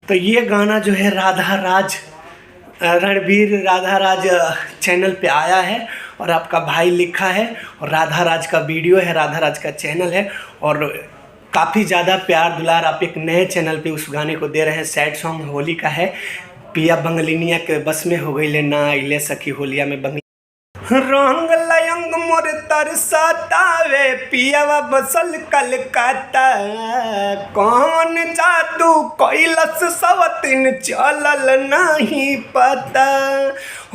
तो ये गाना जो है राधा राज रणबीर राधा राज चैनल पे आया है और आपका भाई लिखा है और राधा राज का वीडियो है, राधा राज का चैनल है और काफ़ी ज़्यादा प्यार दुलार आप एक नए चैनल पे उस गाने को दे रहे हैं। सैड सॉन्ग होली का है। पिया बंगलिनिया के बस में हो गई ले ना आइले सखी होलिया में बंगली रंग लयंग मोर तरसतावे पियावा बसल कलकत्ता कौन जादू कैलस सवतिन चलल नहीं पता।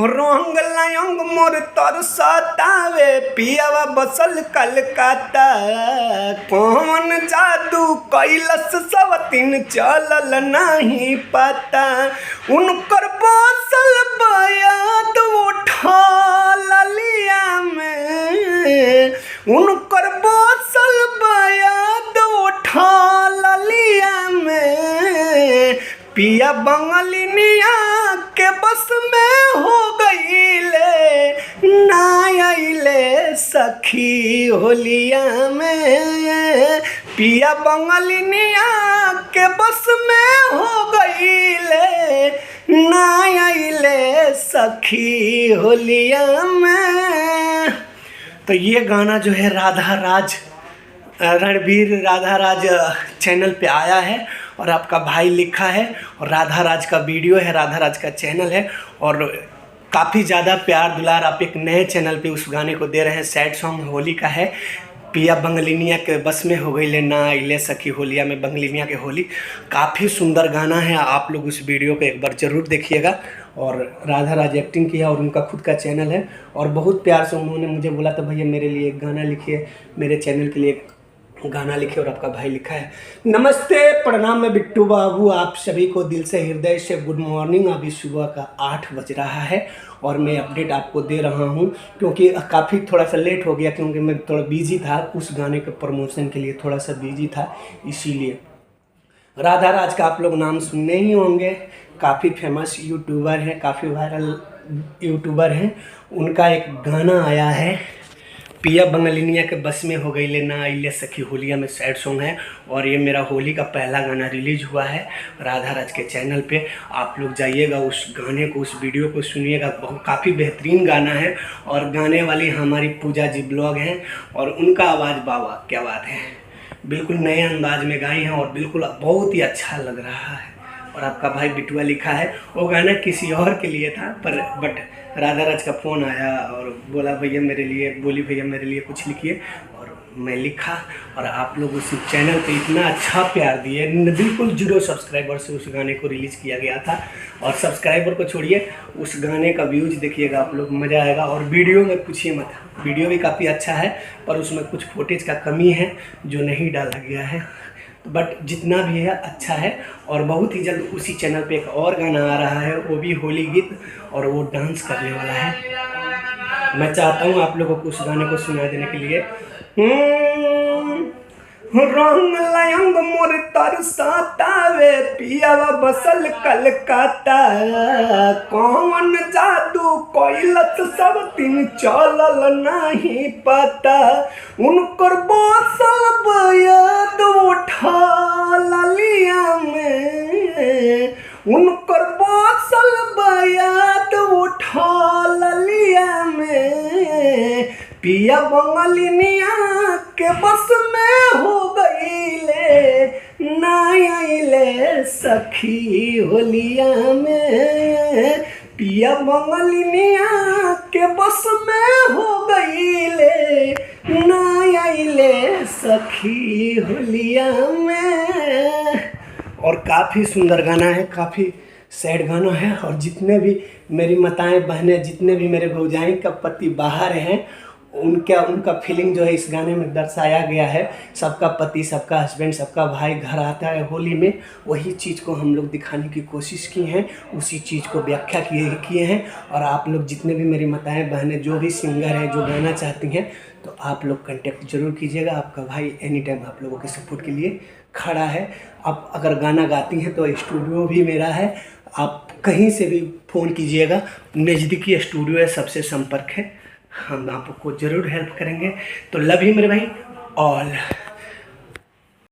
रंग लयंग मोर तरसतावे पियावा बसल कलकत्ता कौन जादू कैलस सवतिन चलल नहीं पता। उनकर बसल बयाद उठल उनकर बसल बयाद उठल में पिया बंगलिनिया के बस में हो गईले ना आइले सखी होलिया में। पिया बंगलिनिया के बस में हो गईले ना आइले सखी होलिया में। तो ये गाना जो है राधा राज रणबीर राधा राज चैनल पे आया है और आपका भाई लिखा है और राधा राज का वीडियो है, राधा राज का चैनल है और काफ़ी ज़्यादा प्यार दुलार आप एक नए चैनल पे उस गाने को दे रहे हैं। सैड सॉन्ग होली का है। पिया बंगलिनिया के बस में हो गई ले ना आइले सखी होलिया में बंगलिनिया के होली। काफ़ी सुंदर गाना है, आप लोग उस वीडियो को एक बार ज़रूर देखिएगा। और राधा राज एक्टिंग किया और उनका खुद का चैनल है और बहुत प्यार से उन्होंने मुझे बोला था भैया मेरे लिए एक गाना लिखिए, मेरे चैनल के लिए एक गाना लिखिए और आपका भाई लिखा है। नमस्ते प्रणाम, मैं बिट्टू बाबू आप सभी को दिल से हृदय से गुड मॉर्निंग। अभी सुबह का 8 बज रहा है और मैं अपडेट आपको दे रहा हूं क्योंकि काफ़ी थोड़ा सा लेट हो गया क्योंकि मैं थोड़ा बिजी था, उस गाने के प्रमोशन के लिए थोड़ा सा बिजी था। इसीलिए राधा राज का आप लोग नाम सुनने ही होंगे, काफ़ी फेमस यूट्यूबर हैं, काफ़ी वायरल यूट्यूबर हैं। उनका एक गाना आया है पिया बंगलिनिया के बस में हो गई ले ना आइले सखी होलिया में, सैड सॉन्ग है और ये मेरा होली का पहला गाना रिलीज हुआ है राधा राज के चैनल पे। आप लोग जाइएगा उस गाने को, उस वीडियो को सुनिएगा, काफ़ी बेहतरीन गाना है और गाने वाली हमारी पूजा जी ब्लॉग हैं और उनका आवाज़ बाबा क्या बात है, बिल्कुल नए अंदाज में गाई हैं और बिल्कुल बहुत ही अच्छा लग रहा है। और आपका भाई बिटुआ लिखा है। वो गाना किसी और के लिए था बट राधा राज का फ़ोन आया और बोली भैया मेरे लिए कुछ लिखिए और मैं लिखा और आप लोग उस चैनल पे इतना अच्छा प्यार दिए। बिल्कुल 0 सब्सक्राइबर से उस गाने को रिलीज़ किया गया था और सब्सक्राइबर को छोड़िए उस गाने का व्यूज़ देखिएगा आप लोग, मज़ा आएगा। और वीडियो में पूछिए मत, वीडियो भी काफ़ी अच्छा है पर उसमें कुछ फुटेज का कमी है जो नहीं डाला गया है, बट जितना भी है अच्छा है। और बहुत ही जल्द उसी चैनल पे एक और गाना आ रहा है, वो भी होली गीत और वो डांस करने वाला है। मैं चाहता हूँ आप लोगों को उस गाने को सुना देने के लिए। रंग लयंग मोर तरसतावे पियावा बसल कलकत्ता कौन जादू कैलस सवतिन चलल नहीं पता। उनकर बसल बयाद उठल में उनकर बसल बयाद उठल में पिया बंगलिनिया के बस में हो गईले ना आइले सखी होलिया में। पिया बंगलिनिया के बस में हो गईले ना आइले सखी होलिया में। और काफ़ी सुंदर गाना है, काफ़ी सैड गाना है और जितने भी मेरी माताएं बहनें, जितने भी मेरे भौजाई का पति बाहर हैं उनका फीलिंग जो है इस गाने में दर्शाया गया है। सबका पति, सबका हस्बैंड, सबका भाई घर आता है होली में, वही चीज़ को हम लोग दिखाने की कोशिश की हैं, उसी चीज़ को व्याख्या किए हैं। और आप लोग जितने भी मेरी माताएं बहनें जो भी सिंगर हैं जो गाना चाहती हैं तो आप लोग कांटेक्ट जरूर कीजिएगा। आपका भाई एनी टाइम आप लोगों के सपोर्ट के लिए खड़ा है। आप अगर गाना गाती हैं तो स्टूडियो भी मेरा है, आप कहीं से भी फ़ोन कीजिएगा, नज़दीकी स्टूडियो है, सबसे संपर्क है, हम आपको ज़रूर हेल्प करेंगे। तो लव यू मेरे भाई ऑल।